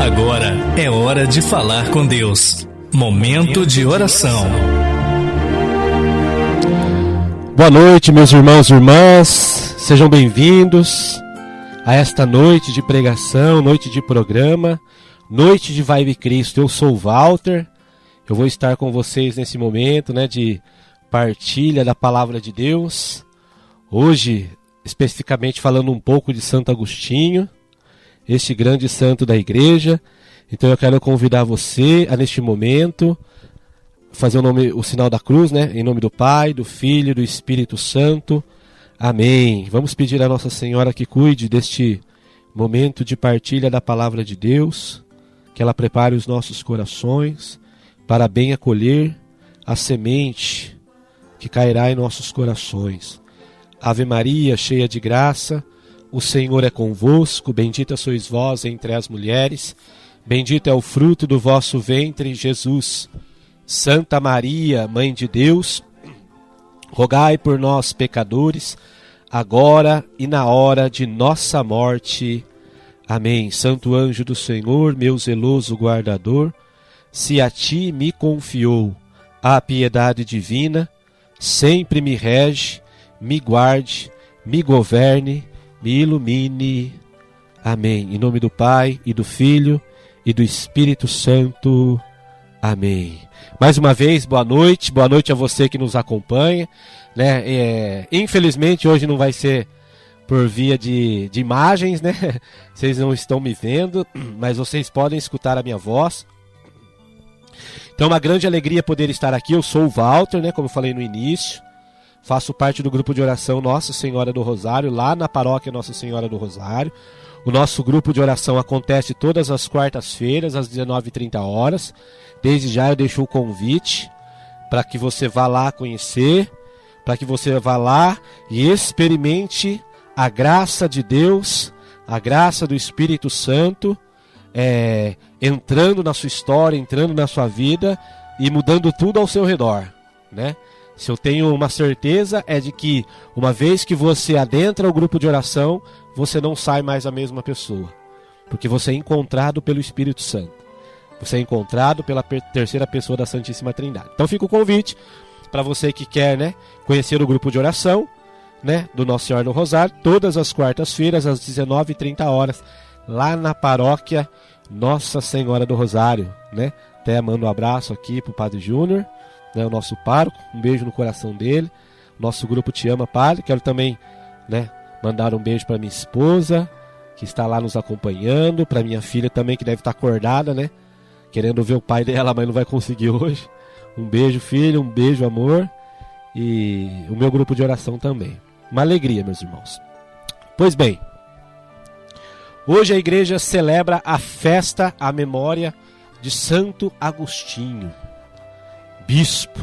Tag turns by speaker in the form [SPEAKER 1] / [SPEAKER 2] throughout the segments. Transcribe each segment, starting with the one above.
[SPEAKER 1] Agora é hora de falar com Deus. Momento de oração.
[SPEAKER 2] Boa noite, meus irmãos e irmãs. Sejam bem-vindos a esta noite de pregação, noite de programa, noite de Vibe Cristo. Eu sou o Walter. Eu vou estar com vocês nesse momento, de partilha da palavra de Deus. Hoje, especificamente falando um pouco de Santo Agostinho, este grande santo da igreja. Então eu quero convidar você a, neste momento, fazer o sinal da cruz, em nome do Pai, do Filho e do Espírito Santo. Amém. Vamos pedir a Nossa Senhora que cuide deste momento de partilha da palavra de Deus, que ela prepare os nossos corações para bem acolher a semente que cairá em nossos corações. Ave Maria, cheia de graça, o Senhor é convosco, bendita sois vós entre as mulheres, bendito é o fruto do vosso ventre, Jesus. Santa Maria, Mãe de Deus, rogai por nós, pecadores, agora e na hora de nossa morte. Amém. Santo anjo do Senhor, meu zeloso guardador, se a ti me confiou a piedade divina, sempre me rege, me guarde, me governe, me ilumine. Amém. Em nome do Pai, e do Filho, e do Espírito Santo. Amém. Mais uma vez, boa noite a você que nos acompanha. Infelizmente, hoje não vai ser por via de imagens, Vocês não estão me vendo, mas vocês podem escutar a minha voz. Então, é uma grande alegria poder estar aqui. Eu sou o Walter, como eu falei no início. Faço parte do grupo de oração Nossa Senhora do Rosário, lá na paróquia Nossa Senhora do Rosário. O nosso grupo de oração acontece todas as quartas-feiras, às 19h30. Desde já eu deixo o convite para que você vá lá conhecer, para que você vá lá e experimente a graça de Deus, a graça do Espírito Santo, entrando na sua história, entrando na sua vida e mudando tudo ao seu redor, Se eu tenho uma certeza é de que uma vez que você adentra o grupo de oração, você não sai mais a mesma pessoa. Porque você é encontrado pelo Espírito Santo. Você é encontrado pela terceira pessoa da Santíssima Trindade. Então fica o convite para você que quer conhecer o grupo de oração do Nossa Senhora do Rosário, todas as quartas-feiras, às 19h30, lá na paróquia Nossa Senhora do Rosário. Até mando um abraço aqui pro Padre Júnior, o nosso pároco, um beijo no coração dele. Nosso grupo te ama, Padre. Quero também mandar um beijo para minha esposa, que está lá nos acompanhando, para minha filha também, que deve estar acordada, querendo ver o pai dela, mas não vai conseguir hoje. Um beijo, filho, um beijo, amor. E o meu grupo de oração também. Uma alegria, meus irmãos. Pois bem, hoje a igreja celebra a festa à memória de Santo Agostinho, bispo.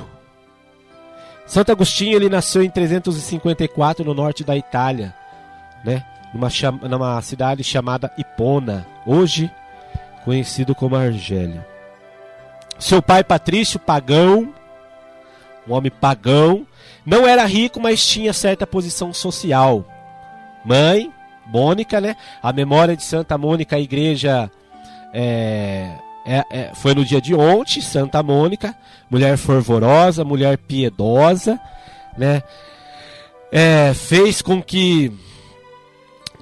[SPEAKER 2] Santo Agostinho, ele nasceu em 354 no norte da Itália, numa cidade chamada Hipona, hoje conhecido como Argélia. Seu pai Patrício, pagão, um homem pagão, não era rico, mas tinha certa posição social. Mãe, Mônica, a memória de Santa Mônica, a igreja foi no dia de ontem. Santa Mônica, mulher fervorosa, mulher piedosa, fez com que,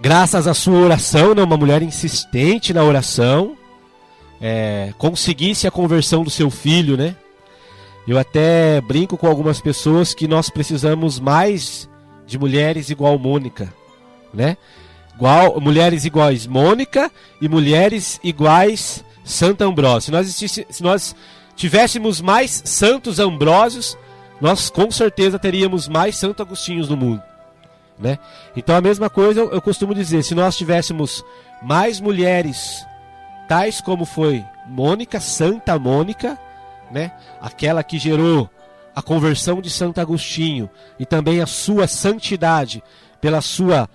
[SPEAKER 2] graças à sua oração, uma mulher insistente na oração, conseguisse a conversão do seu filho, Eu até brinco com algumas pessoas que nós precisamos mais de mulheres igual Mônica, mulheres iguais Mônica e mulheres iguais Santo Ambrósio. Se nós tivéssemos mais Santos Ambrósios, nós com certeza teríamos mais Santo Agostinhos no mundo, Então a mesma coisa eu costumo dizer, se nós tivéssemos mais mulheres tais como foi Mônica, Santa Mônica, aquela que gerou a conversão de Santo Agostinho e também a sua santidade pela sua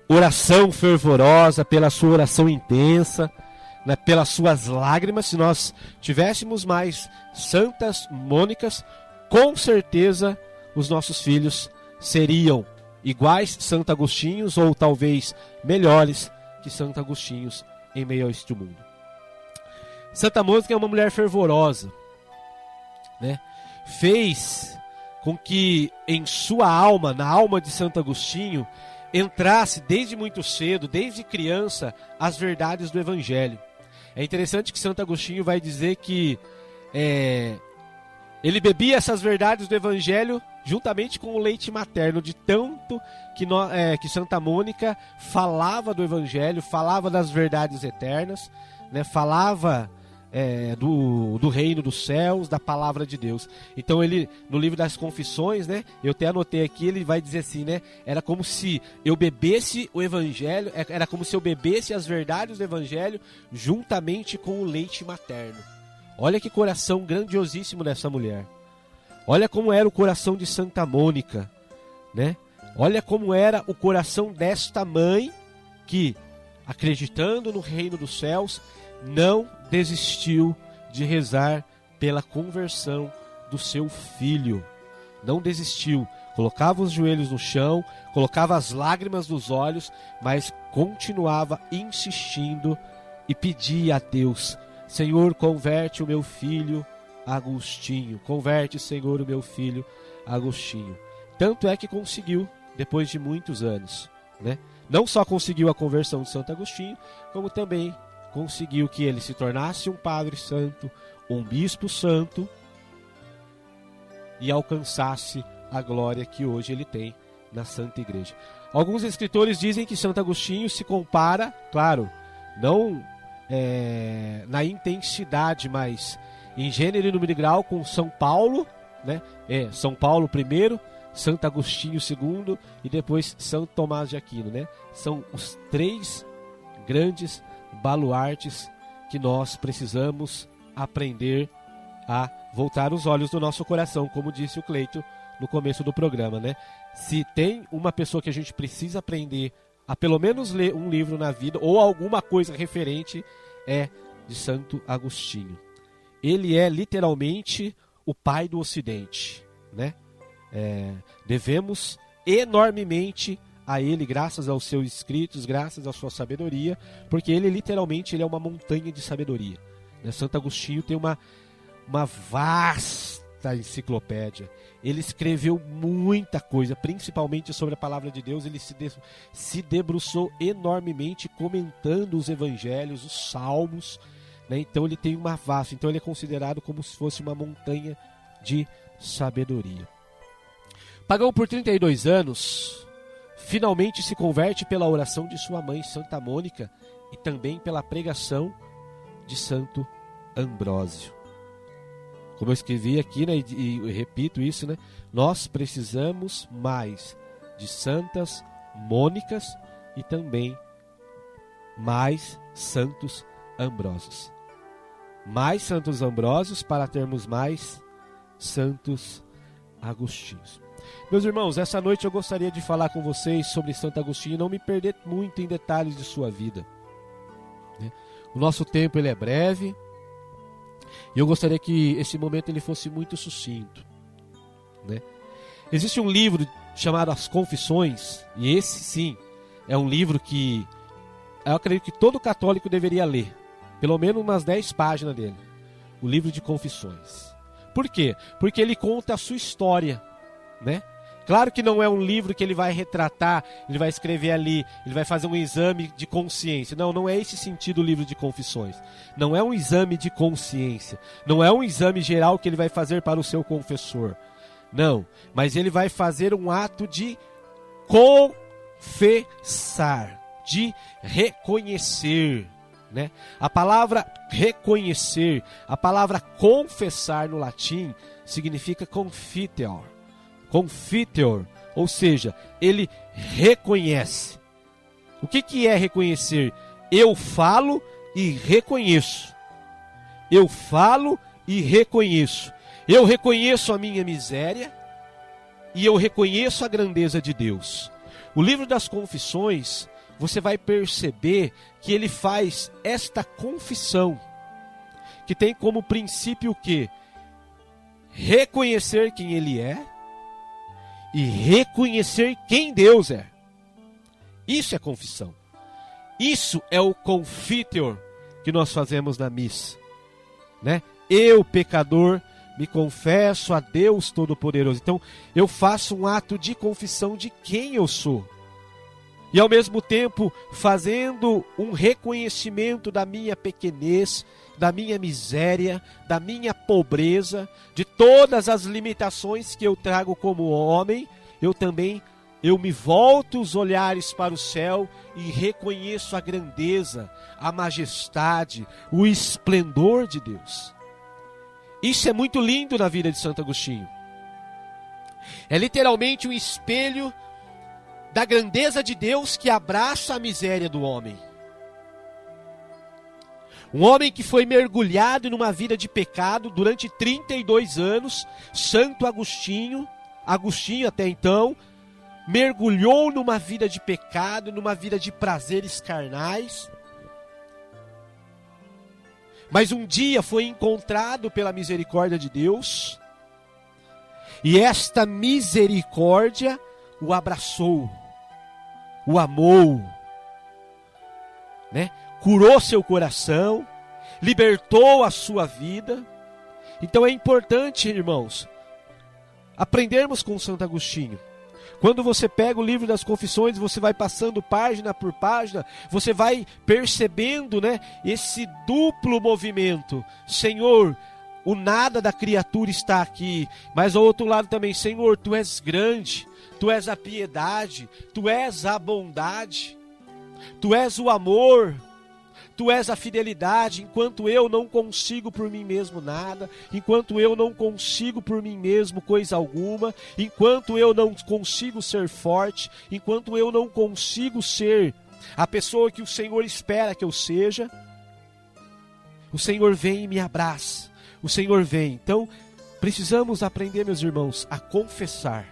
[SPEAKER 2] oração fervorosa, pela sua oração intensa, pelas suas lágrimas. Se nós tivéssemos mais Santas Mônicas, com certeza os nossos filhos seriam iguais Santo Agostinhos ou talvez melhores que Santo Agostinhos em meio a este mundo. Santa Mônica é uma mulher fervorosa, né? Fez com que em sua alma, na alma de Santo Agostinho, entrasse desde muito cedo, desde criança, as verdades do Evangelho. É interessante que Santo Agostinho vai dizer que ele bebia essas verdades do Evangelho juntamente com o leite materno, de tanto que Santa Mônica falava do Evangelho, falava das verdades eternas, né? Falava do reino dos céus, da palavra de Deus. Então ele, no livro das Confissões, né, eu até anotei aqui, ele vai dizer assim, né, era como se eu bebesse o Evangelho, era como se eu bebesse as verdades do Evangelho juntamente com o leite materno. Olha que coração grandiosíssimo dessa mulher. Olha como era o coração de Santa Mônica, né? Olha como era o coração desta mãe que, acreditando no reino dos céus, não desistiu de rezar pela conversão do seu filho. Não desistiu. Colocava os joelhos no chão, colocava as lágrimas nos olhos, mas continuava insistindo e pedia a Deus: Senhor, converte o meu filho Agostinho. Converte, Senhor, o meu filho Agostinho. Tanto é que conseguiu, depois de muitos anos, né? Não só conseguiu a conversão de Santo Agostinho, como também conseguiu que ele se tornasse um padre santo, um bispo santo, e alcançasse a glória que hoje ele tem na Santa Igreja. Alguns escritores dizem que Santo Agostinho se compara, claro, não na intensidade, mas em gênero e número de grau, com São Paulo, né? São Paulo primeiro, Santo Agostinho segundo e depois São Tomás de Aquino, né? São os três grandes baluartes que nós precisamos aprender a voltar os olhos do nosso coração, como disse o Cleito no começo do programa, né? Se tem uma pessoa que a gente precisa aprender a pelo menos ler um livro na vida, ou alguma coisa referente, é de Santo Agostinho. Ele é literalmente o pai do Ocidente, né? Devemos enormemente a ele, graças aos seus escritos, graças à sua sabedoria, porque ele literalmente é uma montanha de sabedoria, né? Santo Agostinho tem uma vasta enciclopédia. Ele escreveu muita coisa, principalmente sobre a palavra de Deus. Ele se debruçou enormemente comentando os evangelhos, os salmos, né? Então ele tem uma vasta, então ele é considerado como se fosse uma montanha de sabedoria. Pagão por 32 anos, finalmente se converte pela oração de sua mãe, Santa Mônica, e também pela pregação de Santo Ambrósio. Como eu escrevi aqui, né, e repito isso, né, nós precisamos mais de Santas Mônicas e também mais Santos Ambrósios. Mais Santos Ambrósios para termos mais Santos Agostinhos. Meus irmãos, essa noite eu gostaria de falar com vocês sobre Santo Agostinho e não me perder muito em detalhes de sua vida, né? O nosso tempo ele é breve e eu gostaria que esse momento ele fosse muito sucinto, né? Existe um livro chamado As Confissões, e esse sim é um livro que eu acredito que todo católico deveria ler, pelo menos umas 10 páginas dele, o livro de Confissões. Por quê? Porque ele conta a sua história, né? Claro que não é um livro que ele vai retratar, ele vai escrever ali, ele vai fazer um exame de consciência. Não é esse sentido o livro de Confissões. Não é um exame de consciência. Não é um exame geral que ele vai fazer para o seu confessor. Não, mas ele vai fazer um ato de confessar, de reconhecer, né? A palavra reconhecer, a palavra confessar no latim significa confiteor. Confiteor, ou seja, ele reconhece. O que é reconhecer? Eu falo e reconheço. Eu falo e reconheço. Eu reconheço a minha miséria e eu reconheço a grandeza de Deus. O livro das Confissões, você vai perceber que ele faz esta confissão, que tem como princípio o quê? Reconhecer quem ele é e reconhecer quem Deus é. Isso é confissão. Isso é o confiteor que nós fazemos na missa. né? Eu, pecador, me confesso a Deus Todo-Poderoso. Então, eu faço um ato de confissão de quem eu sou. E ao mesmo tempo, fazendo um reconhecimento da minha pequenez, da minha miséria, da minha pobreza, de todas as limitações que eu trago como homem, eu me volto os olhares para o céu e reconheço a grandeza, a majestade, o esplendor de Deus. Isso é muito lindo na vida de Santo Agostinho. É literalmente um espelho da grandeza de Deus que abraça a miséria do homem. Um homem que foi mergulhado numa vida de pecado durante 32 anos, Santo Agostinho até então, mergulhou numa vida de pecado, numa vida de prazeres carnais. Mas um dia foi encontrado pela misericórdia de Deus, e esta misericórdia o abraçou, o amou, né? Curou seu coração, libertou a sua vida. Então é importante, irmãos, aprendermos com Santo Agostinho. Quando você pega o livro das Confissões, você vai passando página por página, você vai percebendo, né, esse duplo movimento. Senhor, o nada da criatura está aqui, mas ao outro lado também, Senhor, Tu és grande, Tu és a piedade, Tu és a bondade, Tu és o amor, Tu és a fidelidade. Enquanto eu não consigo por mim mesmo nada, enquanto eu não consigo por mim mesmo coisa alguma, enquanto eu não consigo ser forte, enquanto eu não consigo ser a pessoa que o Senhor espera que eu seja, o Senhor vem e me abraça, o Senhor vem. Então, precisamos aprender, meus irmãos, a confessar.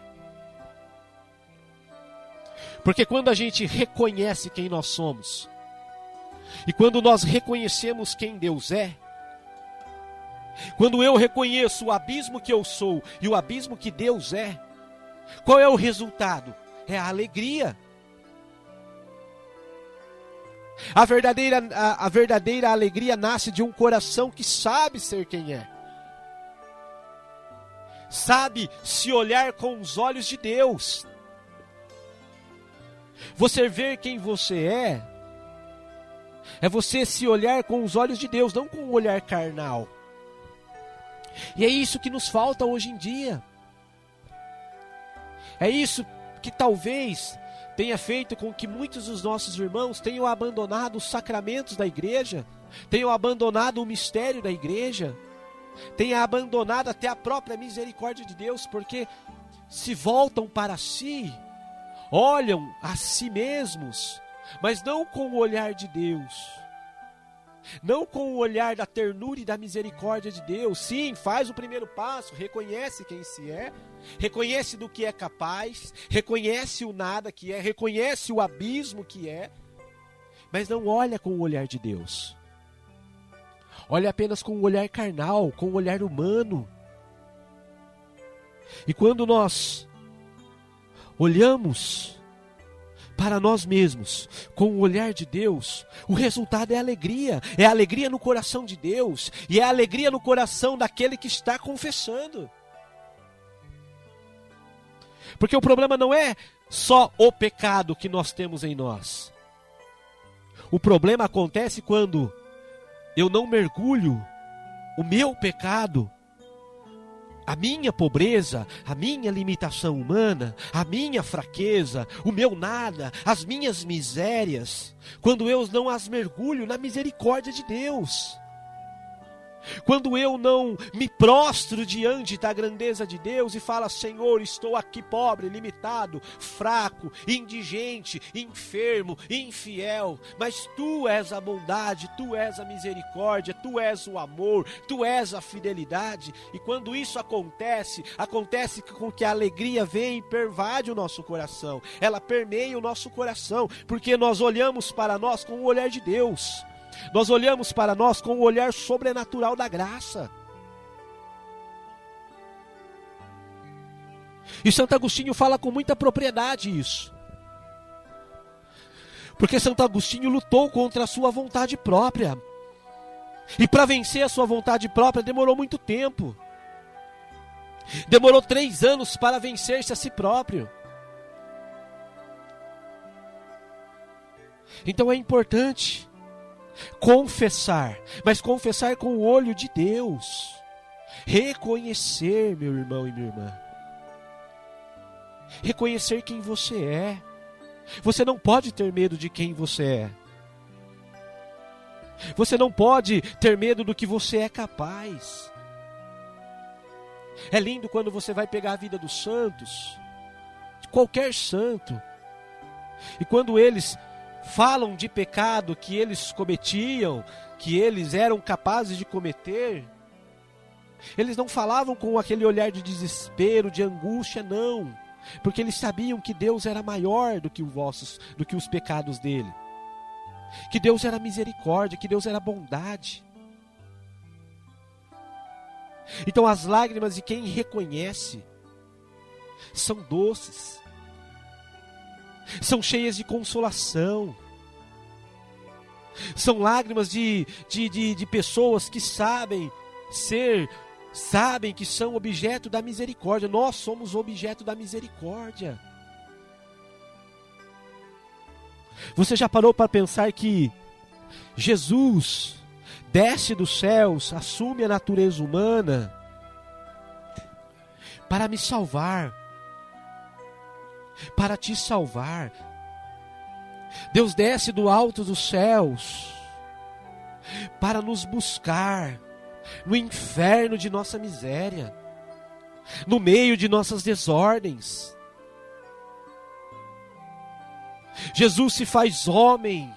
[SPEAKER 2] Porque quando a gente reconhece quem nós somos, e quando nós reconhecemos quem Deus é, quando eu reconheço o abismo que eu sou e o abismo que Deus é, qual é o resultado? É a alegria. A verdadeira alegria nasce de um coração que sabe ser quem é. Sabe se olhar com os olhos de Deus. Você ver quem você é você se olhar com os olhos de Deus, não com o olhar carnal. E é isso que nos falta hoje em dia. É isso que talvez tenha feito com que muitos dos nossos irmãos tenham abandonado os sacramentos da igreja, tenham abandonado o mistério da igreja, tenham abandonado até a própria misericórdia de Deus, porque se voltam para si, olham a si mesmos, mas não com o olhar de Deus, não com o olhar da ternura e da misericórdia de Deus. Sim, faz o primeiro passo, reconhece quem se é, reconhece do que é capaz, reconhece o nada que é, reconhece o abismo que é, mas não olha com o olhar de Deus. Olha apenas com o olhar carnal, com o olhar humano. E quando nós olhamos para nós mesmos com o olhar de Deus, o resultado é alegria no coração de Deus, e é alegria no coração daquele que está confessando. Porque o problema não é só o pecado que nós temos em nós. O problema acontece quando eu não mergulho o meu pecado, a minha pobreza, a minha limitação humana, a minha fraqueza, o meu nada, as minhas misérias, quando eu não as mergulho na misericórdia de Deus. Quando eu não me prostro diante da grandeza de Deus e falo: Senhor, estou aqui pobre, limitado, fraco, indigente, enfermo, infiel, mas Tu és a bondade, Tu és a misericórdia, Tu és o amor, Tu és a fidelidade. E quando isso acontece com que a alegria vem e pervade o nosso coração, ela permeia o nosso coração, porque nós olhamos para nós com o olhar de Deus. Nós olhamos para nós com o olhar sobrenatural da graça. E Santo Agostinho fala com muita propriedade isso. Porque Santo Agostinho lutou contra a sua vontade própria. E para vencer a sua vontade própria demorou muito tempo. Demorou 3 anos para vencer-se a si próprio. Então é importante confessar, mas confessar com o olho de Deus. Reconhecer, meu irmão e minha irmã. Reconhecer quem você é. Você não pode ter medo de quem você é. Você não pode ter medo do que você é capaz. É lindo quando você vai pegar a vida dos santos, de qualquer santo, e quando eles falam de pecado que eles cometiam, que eles eram capazes de cometer, eles não falavam com aquele olhar de desespero, de angústia, não, porque eles sabiam que Deus era maior do que os pecados dele, que Deus era misericórdia, que Deus era bondade. Então as lágrimas de quem reconhece são doces, são cheias de consolação, são lágrimas de pessoas que sabem que são objeto da misericórdia. Nós somos objeto da misericórdia. Você já parou para pensar que Jesus desce dos céus, assume a natureza humana para me salvar, para te salvar? Deus desce do alto dos céus para nos buscar no inferno de nossa miséria, no meio de nossas desordens. Jesus se faz homem.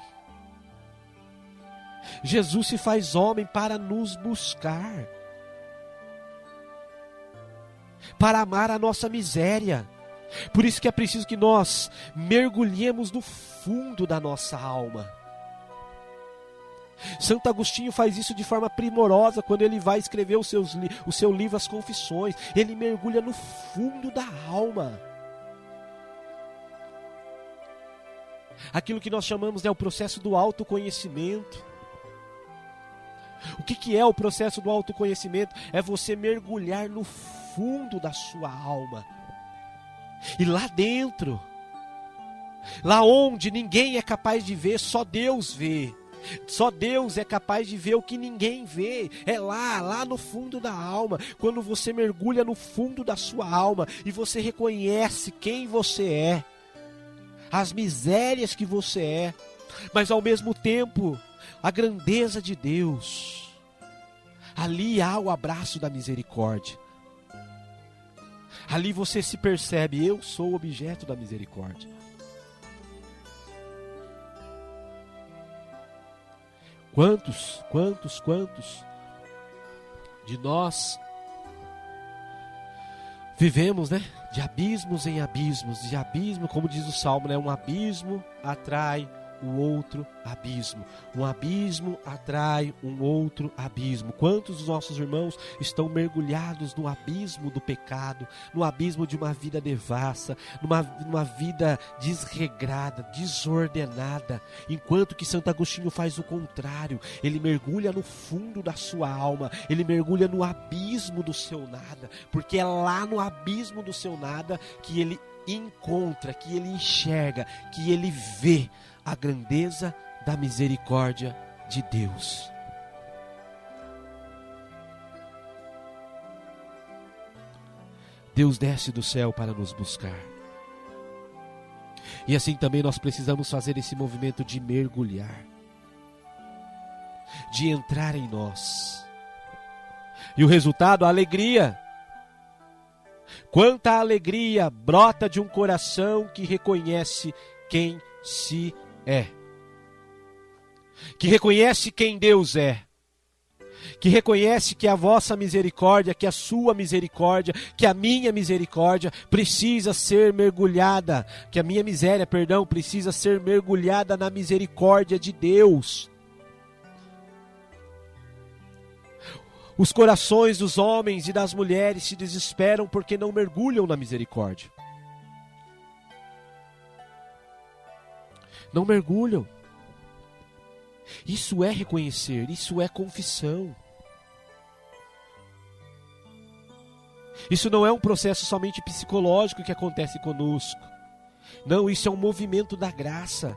[SPEAKER 2] Jesus se faz homem para nos buscar, para amar a nossa miséria. Por isso que é preciso que nós mergulhemos no fundo da nossa alma. Santo Agostinho faz isso de forma primorosa quando ele vai escrever o seu livro As Confissões. Ele mergulha no fundo da alma. Aquilo que nós chamamos o processo do autoconhecimento. O que é o processo do autoconhecimento? É você mergulhar no fundo da sua alma. E lá dentro, lá onde ninguém é capaz de ver, só Deus vê. Só Deus é capaz de ver o que ninguém vê. É lá no fundo da alma. Quando você mergulha no fundo da sua alma e você reconhece quem você é, as misérias que você é, mas ao mesmo tempo a grandeza de Deus, ali há o abraço da misericórdia. Ali você se percebe: eu sou objeto da misericórdia. Quantos de nós vivemos, de abismos em abismos, de abismo, como diz o Salmo, um abismo atrai o outro abismo, um abismo atrai um outro abismo. Quantos dos nossos irmãos estão mergulhados no abismo do pecado, no abismo de uma vida devassa, numa vida desregrada, desordenada, enquanto que Santo Agostinho faz o contrário. Ele mergulha no fundo da sua alma, ele mergulha no abismo do seu nada, porque é lá no abismo do seu nada que ele encontra, que ele enxerga, que ele vê a grandeza da misericórdia de Deus. Deus desce do céu para nos buscar. E assim também nós precisamos fazer esse movimento de mergulhar, de entrar em nós. E o resultado, a alegria. Quanta alegria brota de um coração que reconhece quem se é, que reconhece quem Deus é, que reconhece que a vossa misericórdia, que a sua misericórdia, que a minha misericórdia precisa ser mergulhada, que a minha miséria, precisa ser mergulhada na misericórdia de Deus. Os corações dos homens e das mulheres se desesperam porque não mergulham na misericórdia. Não mergulham. Isso é reconhecer, isso é confissão. Isso não é um processo somente psicológico que acontece conosco. Não, isso é um movimento da graça.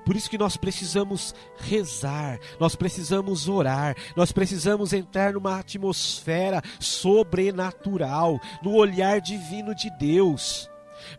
[SPEAKER 2] Por isso que nós precisamos rezar, nós precisamos orar, nós precisamos entrar numa atmosfera sobrenatural, no olhar divino de Deus,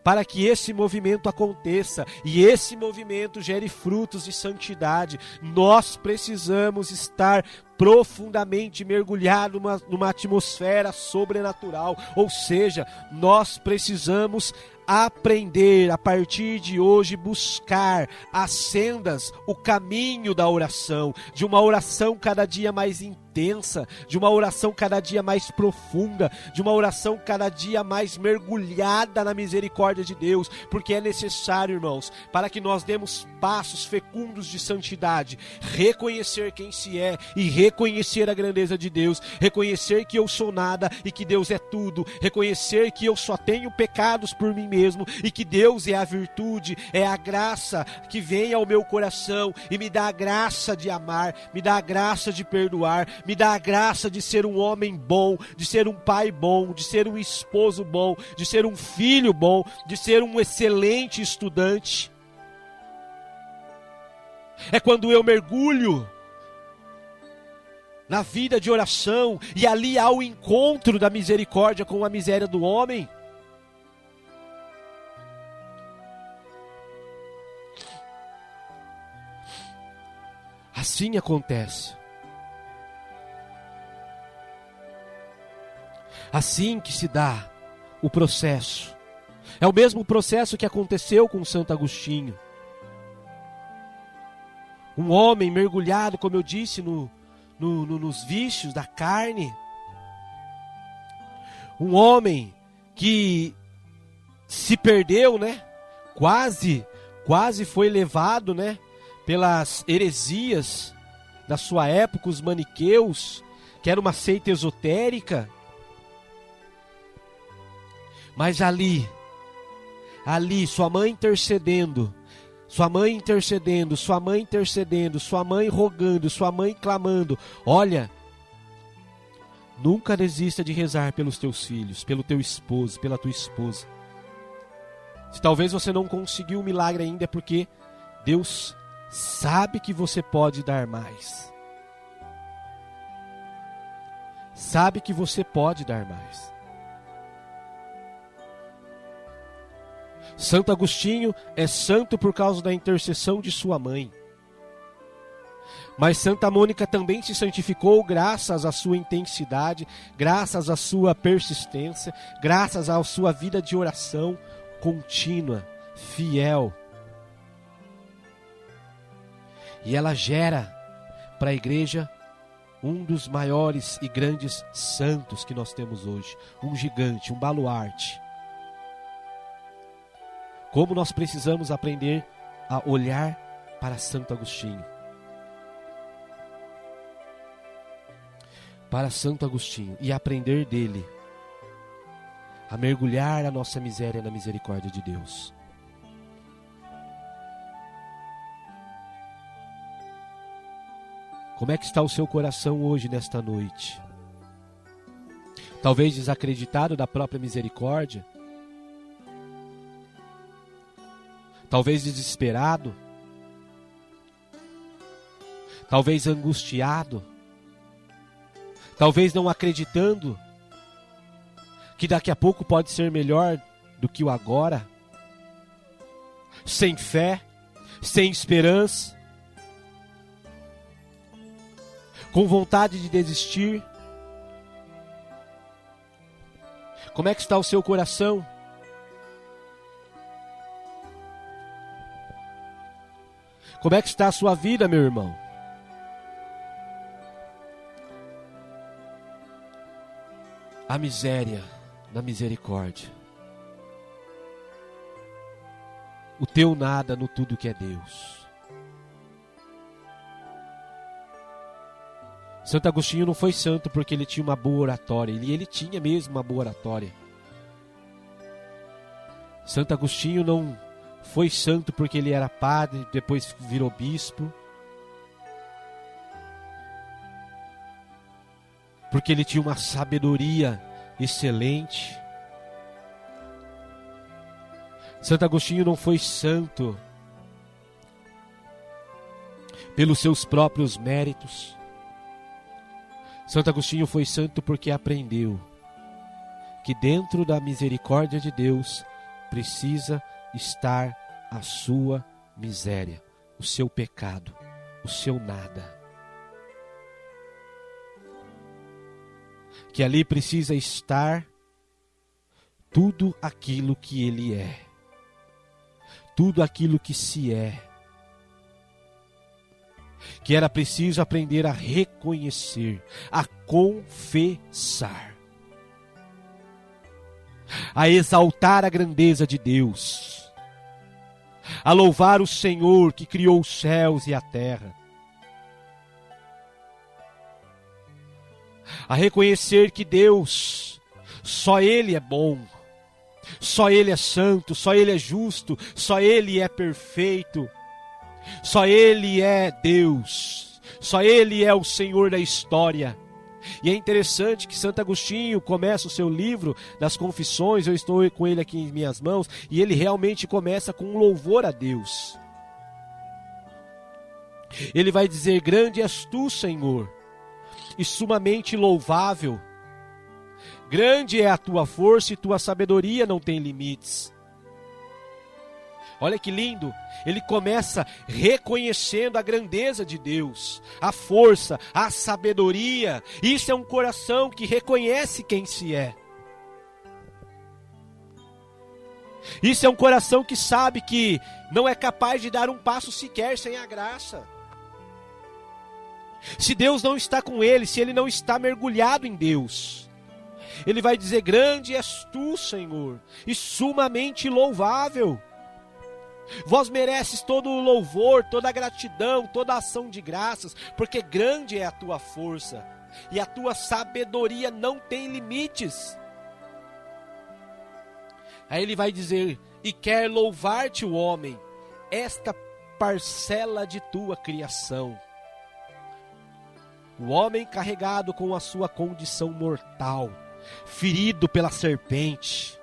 [SPEAKER 2] para que esse movimento aconteça e esse movimento gere frutos de santidade. Nós precisamos estar profundamente mergulhados numa atmosfera sobrenatural, ou seja, nós precisamos aprender a partir de hoje, buscar as sendas, o caminho da oração, de uma oração cada dia mais intensa, de uma oração cada dia mais profunda, de uma oração cada dia mais mergulhada na misericórdia de Deus, porque é necessário, irmãos, para que nós demos passos fecundos de santidade, reconhecer quem se é e reconhecer a grandeza de Deus, reconhecer que eu sou nada e que Deus é tudo, reconhecer que eu só tenho pecados por mim mesmo e que Deus é a virtude, é a graça que vem ao meu coração e me dá a graça de amar, me dá a graça de perdoar, me dá a graça de ser um homem bom, de ser um pai bom, de ser um esposo bom, de ser um filho bom, de ser um excelente estudante. É quando eu mergulho na vida de oração e ali há o encontro da misericórdia com a miséria do homem. Assim acontece. Assim que se dá o processo. É o mesmo processo que aconteceu com Santo Agostinho. Um homem mergulhado, como eu disse, nos vícios da carne. Um homem que se perdeu, né? Quase foi levado, né? Pelas heresias da sua época, os maniqueus, que era uma seita esotérica. Mas ali, sua mãe intercedendo, sua mãe rogando, sua mãe clamando. Olha, nunca desista de rezar pelos teus filhos, pelo teu esposo, pela tua esposa. Se talvez você não conseguiu o milagre ainda, é porque Deus sabe que você pode dar mais. Sabe que você pode dar mais. Santo Agostinho é santo por causa da intercessão de sua mãe. Mas Santa Mônica também se santificou graças à sua intensidade, graças à sua persistência, graças à sua vida de oração contínua, fiel. E ela gera para a igreja um dos maiores e grandes santos que nós temos hoje. Um gigante, um baluarte. Como nós precisamos aprender a olhar para Santo Agostinho. Para Santo Agostinho e aprender dele a mergulhar a nossa miséria na misericórdia de Deus. Como é que está o seu coração hoje, nesta noite? Talvez desacreditado da própria misericórdia? Talvez desesperado? Talvez angustiado? Talvez não acreditando que daqui a pouco pode ser melhor do que o agora? Sem fé? Sem esperança? Com vontade de desistir? Como é que está o seu coração? Como é que está a sua vida, meu irmão? A miséria na misericórdia. O teu nada no tudo que é Deus. Santo Agostinho não foi santo porque ele tinha uma boa oratória. Ele tinha mesmo uma boa oratória. Santo Agostinho não foi santo porque ele era padre, depois virou bispo. porque ele tinha uma sabedoria excelente. Santo Agostinho não foi santo pelos seus próprios méritos. Santo Agostinho foi santo porque aprendeu que dentro da misericórdia de Deus precisa estar a sua miséria, o seu pecado, o seu nada. Que ali precisa estar tudo aquilo que ele é, tudo aquilo que se é. Que era preciso aprender a reconhecer, a confessar, a exaltar a grandeza de Deus, a louvar o Senhor que criou os céus e a terra, a reconhecer que Deus, só Ele é bom, só Ele é santo, só Ele é justo, só Ele é perfeito, só Ele é Deus, só Ele é o Senhor da história. E é interessante que Santo Agostinho começa o seu livro das Confissões, eu estou com ele aqui em minhas mãos, e ele realmente começa com um louvor a Deus. Ele vai dizer: grande és tu, Senhor, e sumamente louvável. Grande é a tua força e tua sabedoria não tem limites. Olha que lindo, ele começa reconhecendo a grandeza de Deus, a força, a sabedoria. Isso é um coração que reconhece quem se é. Isso é um coração que sabe que não é capaz de dar um passo sequer sem a graça. Se Deus não está com ele, se ele não está mergulhado em Deus, ele vai dizer: grande és tu, Senhor, e sumamente louvável. Vós mereces todo o louvor, toda a gratidão, toda a ação de graças, porque grande é a tua força, e a tua sabedoria não tem limites. Aí ele vai dizer: e quer louvar-te o homem, esta parcela de tua criação. O homem carregado com a sua condição mortal, ferido pela serpente,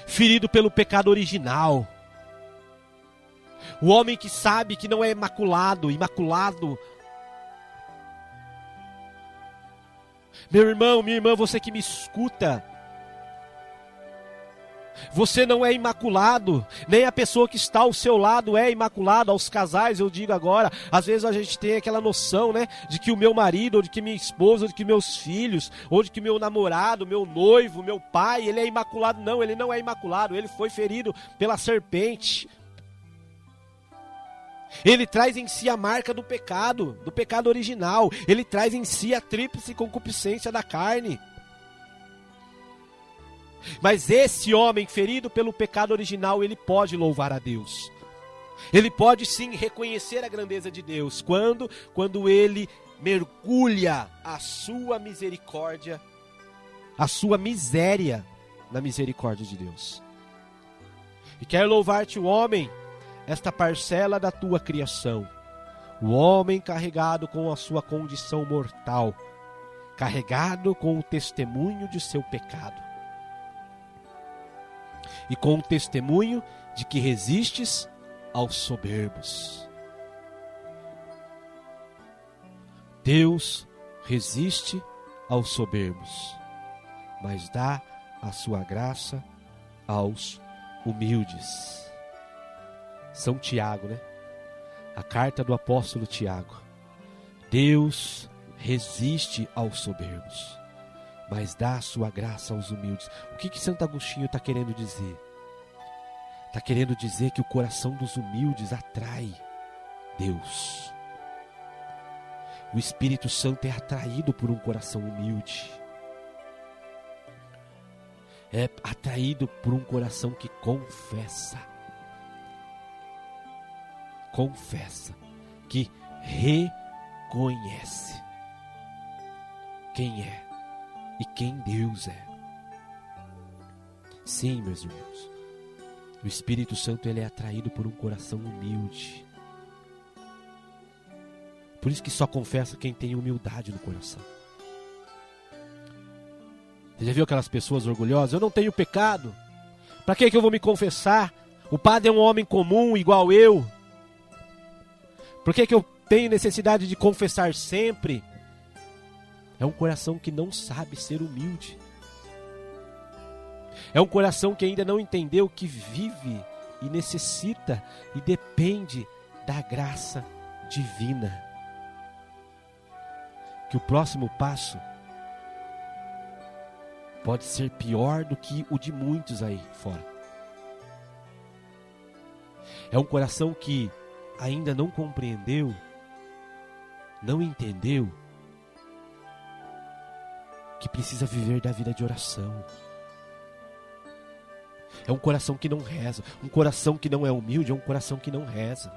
[SPEAKER 2] ferido pelo pecado original. O homem que sabe que não é imaculado. Meu irmão, minha irmã, você que me escuta, você não é imaculado, nem a pessoa que está ao seu lado é imaculada. Aos casais eu digo agora, às vezes a gente tem aquela noção, né, de que o meu marido, ou de que minha esposa, ou de que meus filhos, ou de que meu namorado, meu noivo, meu pai, ele é imaculado. Não, ele não é imaculado, ele foi ferido pela serpente. Ele traz em si a marca do pecado original. Ele traz em si a tríplice concupiscência da carne. Mas esse homem ferido pelo pecado original, ele pode louvar a Deus. Ele pode sim reconhecer a grandeza de Deus. Quando ele mergulha a sua misericórdia, a sua miséria na misericórdia de Deus. E quer louvar-te o homem, esta parcela da tua criação. O homem carregado com a sua condição mortal, carregado com o testemunho de seu pecado. E com o testemunho de que resistes aos soberbos. Deus resiste aos soberbos, mas dá a sua graça aos humildes. São Tiago, né? A carta do apóstolo Tiago. Deus resiste aos soberbos, mas dá a sua graça aos humildes. O que Santo Agostinho está querendo dizer? Está querendo dizer que o coração dos humildes atrai Deus. O Espírito Santo é atraído por um coração humilde. É atraído por um coração que confessa. Confessa. Que reconhece quem é e quem Deus é. Sim, meus irmãos, o Espírito Santo, ele é atraído por um coração humilde, Por isso que só confessa quem tem humildade no coração. Você já viu aquelas pessoas orgulhosas? Eu não tenho pecado. Para que eu vou me confessar? O padre é um homem comum, igual eu. Por que eu tenho necessidade de confessar sempre? É um coração que não sabe ser humilde. É um coração que ainda não entendeu que vive e necessita e depende da graça divina. Que o próximo passo pode ser pior do que o de muitos aí fora. É um coração que ainda não compreendeu, não entendeu, que precisa viver da vida de oração. É um coração que não reza. Um coração que não é humilde é um coração que não reza.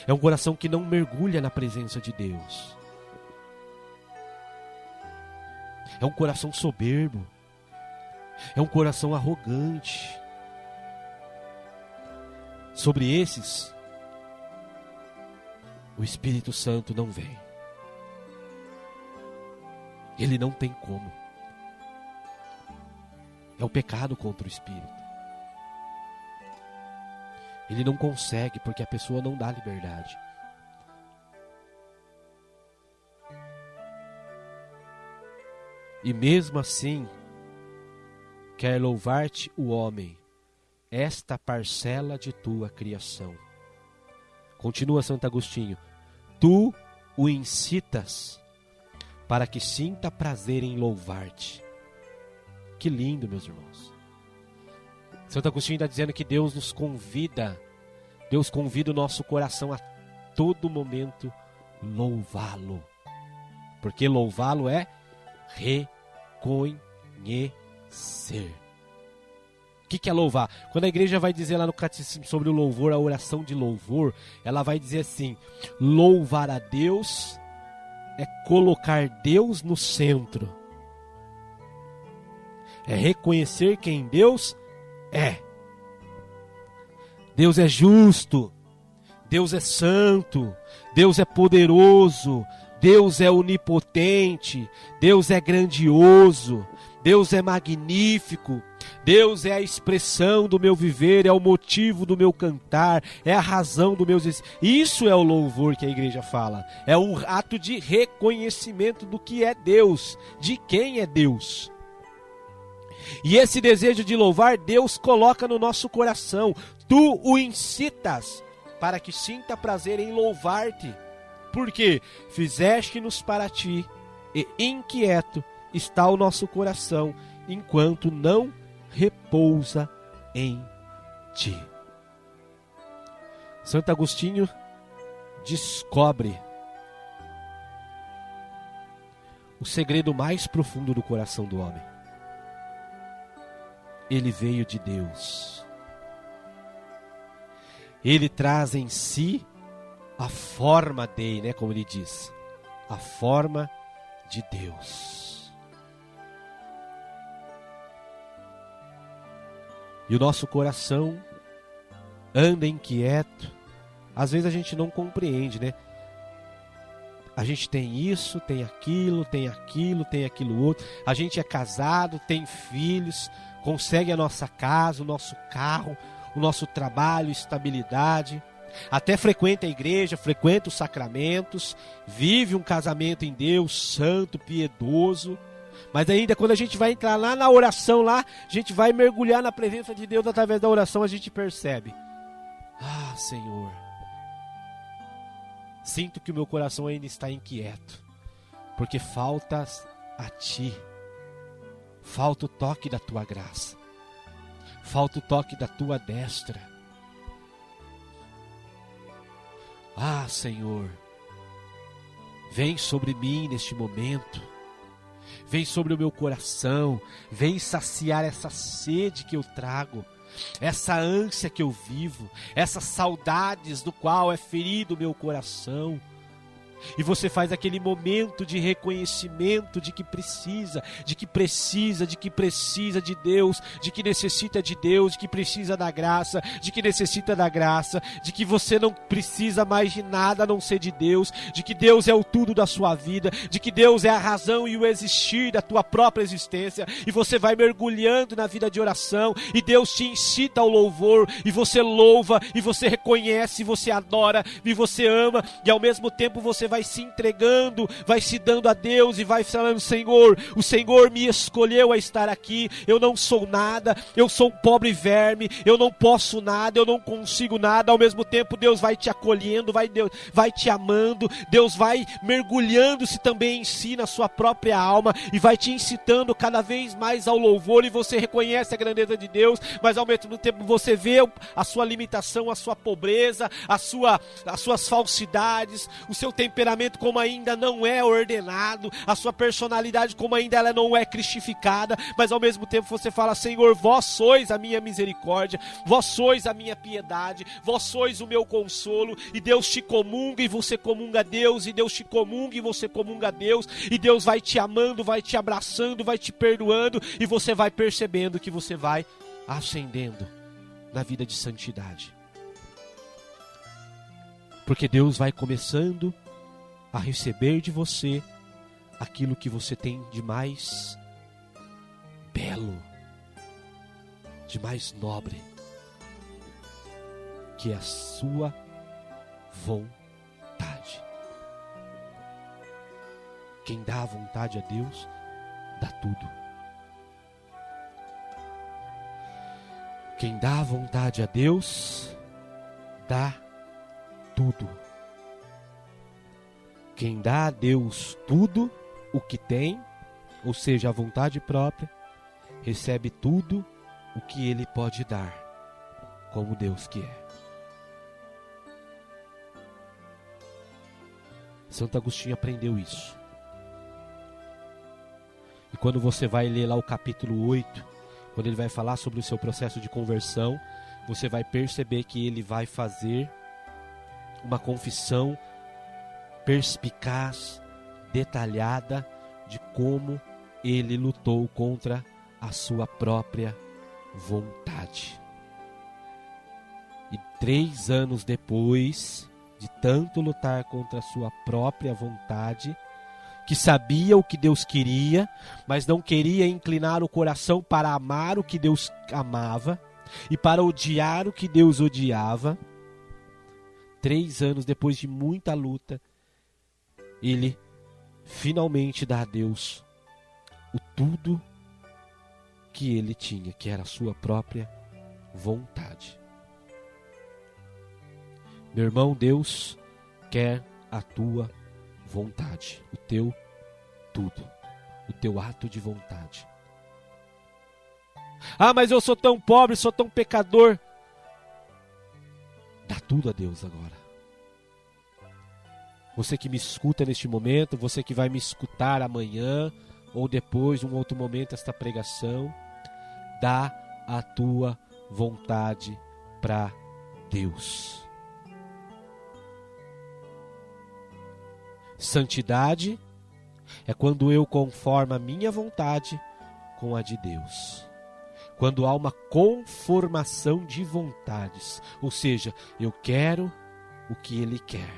[SPEAKER 2] É um coração que não mergulha na presença de Deus. É um coração soberbo. É um coração arrogante. Sobre esses, o Espírito Santo não vem. Ele não tem como. É o pecado contra o Espírito. Ele não consegue porque a pessoa não dá liberdade. E mesmo assim, quer louvar-te o homem, esta parcela de tua criação. Continua Santo Agostinho. Tu o incitas para que sinta prazer em louvar-te. Que lindo, meus irmãos. Santo Agostinho está dizendo que Deus nos convida, Deus convida o nosso coração a todo momento louvá-lo. Porque louvá-lo é reconhecer. O que é louvar? Quando a igreja vai dizer lá no catecismo sobre o louvor, a oração de louvor, ela vai dizer assim: louvar a Deus é colocar Deus no centro. É reconhecer quem Deus é. Deus é justo, Deus é santo, Deus é poderoso, Deus é onipotente, Deus é grandioso, Deus é magnífico, Deus é a expressão do meu viver, é o motivo do meu cantar, é a razão do meu existir. Isso é o louvor que a igreja fala. É um ato de reconhecimento do que é Deus, de quem é Deus. E esse desejo de louvar, Deus coloca no nosso coração. Tu o incitas para que sinta prazer em louvar-te. Porque fizeste-nos para ti, e inquieto está o nosso coração, enquanto não repousa em ti. Santo Agostinho descobre o segredo mais profundo do coração do homem. Ele veio de Deus. Ele traz em si a forma dele, né, como ele diz, a forma de Deus. E o nosso coração anda inquieto. Às vezes a gente não compreende, né? A gente tem isso, tem aquilo, tem aquilo, tem aquilo outro. A gente é casado, tem filhos, consegue a nossa casa, o nosso carro, o nosso trabalho, estabilidade. Até frequenta a igreja, frequenta os sacramentos, vive um casamento em Deus, santo, piedoso. Mas ainda quando a gente vai entrar lá na oração, lá, a gente vai mergulhar na presença de Deus através da oração, a gente percebe: ah, Senhor, sinto que o meu coração ainda está inquieto, porque falta a Ti, falta o toque da Tua graça, falta o toque da Tua destra. Ah, Senhor, vem sobre mim neste momento, vem sobre o meu coração, vem saciar essa sede que eu trago, essa ânsia que eu vivo, essas saudades do qual é ferido o meu coração. E você faz aquele momento de reconhecimento de que precisa de Deus, de que necessita de Deus, de que precisa da graça, de que necessita da graça, de que você não precisa mais de nada a não ser de Deus, de que Deus é o tudo da sua vida, de que Deus é a razão e o existir da tua própria existência. E você vai mergulhando na vida de oração, e Deus te incita ao louvor, e você louva, e você reconhece, e você adora, e você ama, e ao mesmo tempo você vai se entregando, vai se dando a Deus e vai falando: Senhor, o Senhor me escolheu a estar aqui, eu não sou nada, eu sou um pobre verme, eu não posso nada, eu não consigo nada. Ao mesmo tempo Deus vai te acolhendo, Deus vai te amando, Deus vai mergulhando-se também em si, na sua própria alma, e vai te incitando cada vez mais ao louvor, e você reconhece a grandeza de Deus, mas ao mesmo tempo você vê a sua limitação, a sua pobreza, as suas falsidades, o seu temperamento como ainda não é ordenado, a sua personalidade como ainda ela não é cristificada, mas ao mesmo tempo você fala: Senhor, vós sois a minha misericórdia, vós sois a minha piedade, vós sois o meu consolo. E Deus te comunga e você comunga a Deus, e Deus te comunga e você comunga a Deus, e Deus vai te amando, vai te abraçando, vai te perdoando, e você vai percebendo que você vai ascendendo na vida de santidade, porque Deus vai começando a receber de você aquilo que você tem de mais belo, de mais nobre, que é a sua vontade. Quem dá a vontade a Deus, dá tudo. Quem dá a vontade a Deus, dá tudo. Quem dá a Deus tudo o que tem, ou seja, a vontade própria, recebe tudo o que Ele pode dar, como Deus que é. Santo Agostinho aprendeu isso. E quando você vai ler lá o capítulo 8, quando ele vai falar sobre o seu processo de conversão, você vai perceber que ele vai fazer uma confissão perspicaz, detalhada, de como ele lutou contra a sua própria vontade. E 3 anos depois de tanto lutar contra a sua própria vontade, que sabia o que Deus queria, mas não queria inclinar o coração para amar o que Deus amava e para odiar o que Deus odiava, 3 anos depois de muita luta, ele finalmente dá a Deus o tudo que ele tinha, que era a sua própria vontade. Meu irmão, Deus quer a tua vontade, o teu tudo, o teu ato de vontade. Ah, mas eu sou tão pobre, sou tão pecador. Dá tudo a Deus agora. Você que me escuta neste momento, você que vai me escutar amanhã ou depois, um outro momento, esta pregação, dá a tua vontade para Deus. Santidade é quando eu conformo a minha vontade com a de Deus. Quando há uma conformação de vontades, ou seja, eu quero o que Ele quer.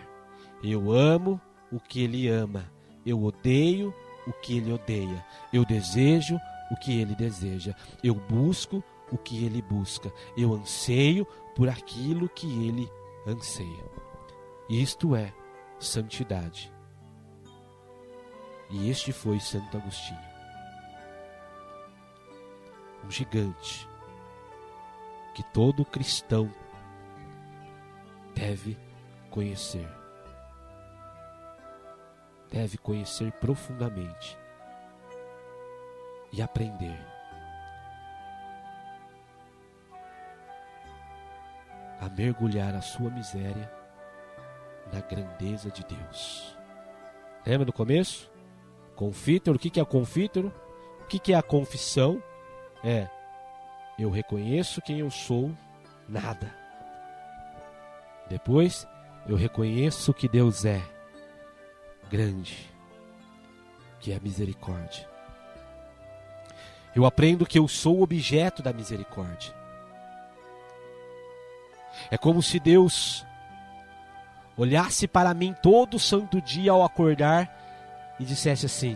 [SPEAKER 2] Eu amo o que Ele ama. Eu odeio o que Ele odeia. Eu desejo o que Ele deseja. Eu busco o que Ele busca. Eu anseio por aquilo que Ele anseia. Isto é santidade. E este foi Santo Agostinho. Um gigante que todo cristão deve conhecer. Deve conhecer profundamente e aprender a mergulhar a sua miséria na grandeza de Deus. Lembra no começo? Confítero, o que é o confítero? O que é a confissão? Eu reconheço quem eu sou, nada. Depois, eu reconheço que Deus é. grande, que é a misericórdia. Eu aprendo que eu sou o objeto da misericórdia. É como se Deus olhasse para mim todo santo dia ao acordar e dissesse assim: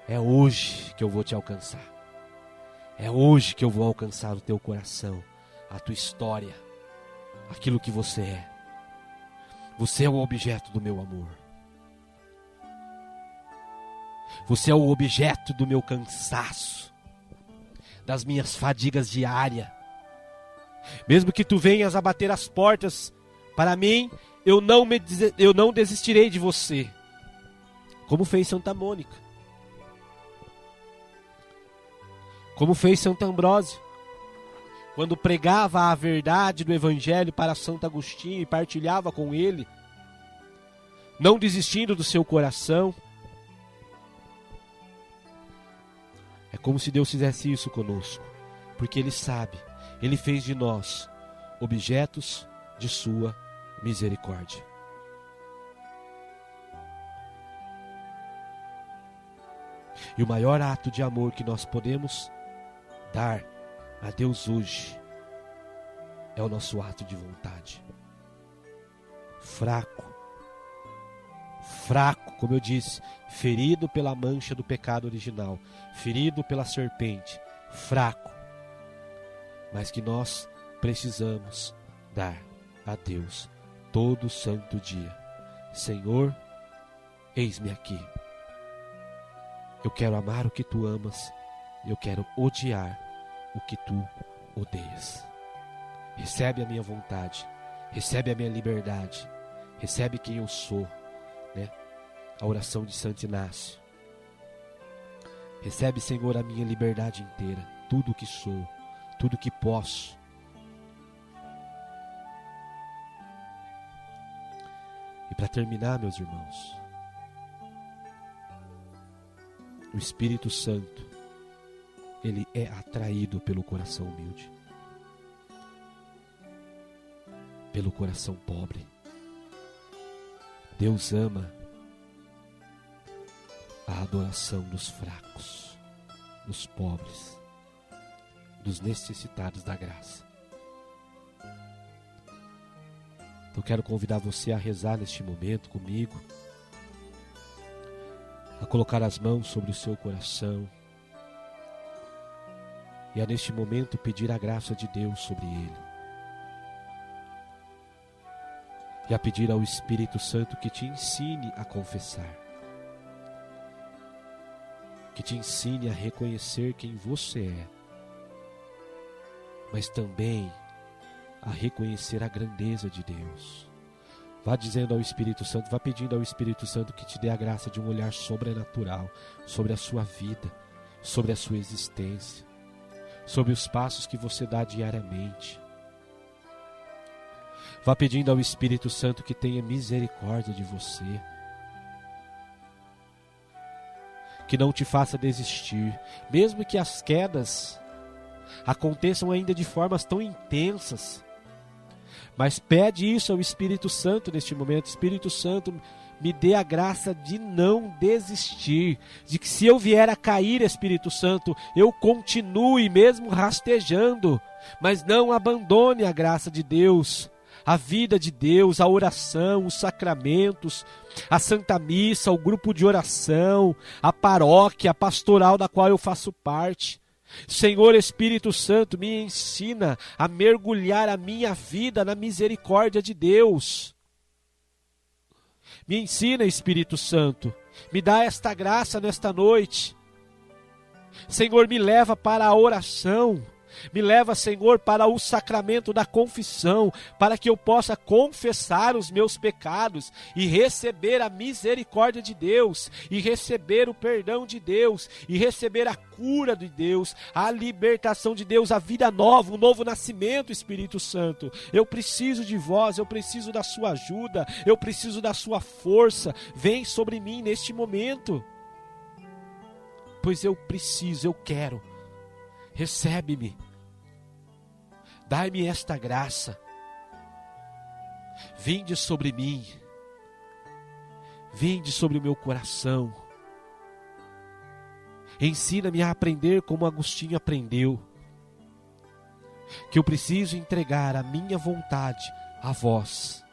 [SPEAKER 2] é hoje que eu vou te alcançar. É hoje que eu vou alcançar o teu coração, a tua história, aquilo que você é. Você é o objeto do meu amor. Você é o objeto do meu cansaço, das minhas fadigas diárias. Mesmo que tu venhas a bater as portas para mim, eu não desistirei de você. Como fez Santa Mônica. Como fez Santo Ambrósio. Quando pregava a verdade do Evangelho para Santo Agostinho e partilhava com ele, não desistindo do seu coração. É como se Deus fizesse isso conosco, porque Ele sabe, Ele fez de nós objetos de sua misericórdia. E o maior ato de amor que nós podemos dar a Deus hoje é o nosso ato de vontade. Fraco, como eu disse, ferido pela mancha do pecado original, ferido pela serpente, fraco, mas que nós precisamos dar a Deus todo santo dia. Senhor, eis-me aqui. Eu quero amar o que tu amas, eu quero odiar o que tu odeias. Recebe a minha vontade, recebe a minha liberdade, recebe quem eu sou, né? A oração de Santo Inácio. Recebe, Senhor, a minha liberdade inteira, tudo o que sou, tudo o que posso. E para terminar, meus irmãos, o Espírito Santo, ele é atraído pelo coração humilde, pelo coração pobre. Deus ama a adoração dos fracos, dos pobres, dos necessitados da graça. Então quero convidar você a rezar neste momento comigo, a colocar as mãos sobre o seu coração e a neste momento pedir a graça de Deus sobre ele. E a pedir ao Espírito Santo que te ensine a confessar, que te ensine a reconhecer quem você é, mas também a reconhecer a grandeza de Deus. Vá dizendo ao Espírito Santo, vá pedindo ao Espírito Santo que te dê a graça de um olhar sobrenatural sobre a sua vida, sobre a sua existência, sobre os passos que você dá diariamente. Vá pedindo ao Espírito Santo que tenha misericórdia de você, que não te faça desistir, mesmo que as quedas aconteçam ainda de formas tão intensas. Mas pede isso ao Espírito Santo neste momento. Espírito Santo, me dê a graça de não desistir, de que se eu vier a cair, Espírito Santo, eu continue mesmo rastejando, mas não abandone a graça de Deus, a vida de Deus, a oração, os sacramentos, a Santa Missa, o grupo de oração, a paróquia, a pastoral da qual eu faço parte. Senhor Espírito Santo, me ensina a mergulhar a minha vida na misericórdia de Deus. Me ensina, Espírito Santo, me dá esta graça nesta noite. Senhor, me leva para a oração. Me leva, Senhor, para o sacramento da confissão, para que eu possa confessar os meus pecados e receber a misericórdia de Deus, e receber o perdão de Deus, e receber a cura de Deus, a libertação de Deus, a vida nova, o novo nascimento, Espírito Santo. Eu preciso de vós, eu preciso da sua ajuda, eu preciso da sua força. Vem sobre mim neste momento, pois eu preciso, eu quero. Recebe-me, dai-me esta graça, vinde sobre mim, Vinde sobre o meu coração. Ensina-me a aprender como Agostinho aprendeu. Que eu preciso entregar a minha vontade a vós.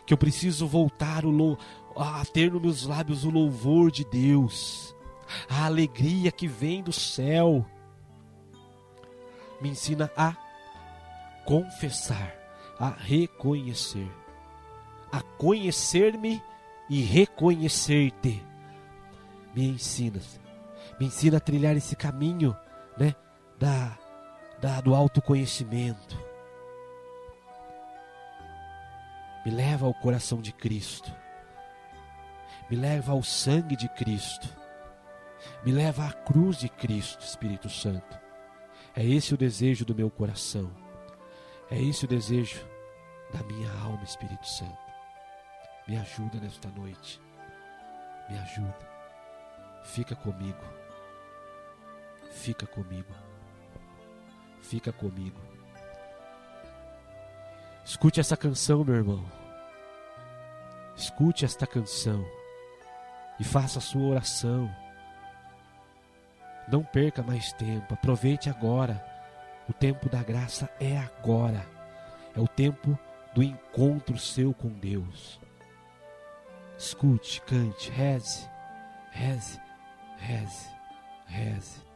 [SPEAKER 2] Que eu preciso voltar a ter nos meus lábios o louvor de Deus. A alegria que vem do céu. Me ensina a confessar, a reconhecer. A conhecer-me e reconhecer-te. Me ensina a trilhar esse caminho, né, do autoconhecimento. Me leva ao coração de Cristo. Me leva ao sangue de Cristo. Me leva à cruz de Cristo, Espírito Santo. É esse o desejo do meu coração. É esse o desejo da minha alma, Espírito Santo. Me ajuda nesta noite. Me ajuda. Fica comigo. Fica comigo. Fica comigo. Escute essa canção, meu irmão. Escute esta canção e faça a sua oração. Não perca mais tempo. Aproveite agora. O tempo da graça é agora. É o tempo do encontro seu com Deus. Escute, cante, reze, reze, reze, reze.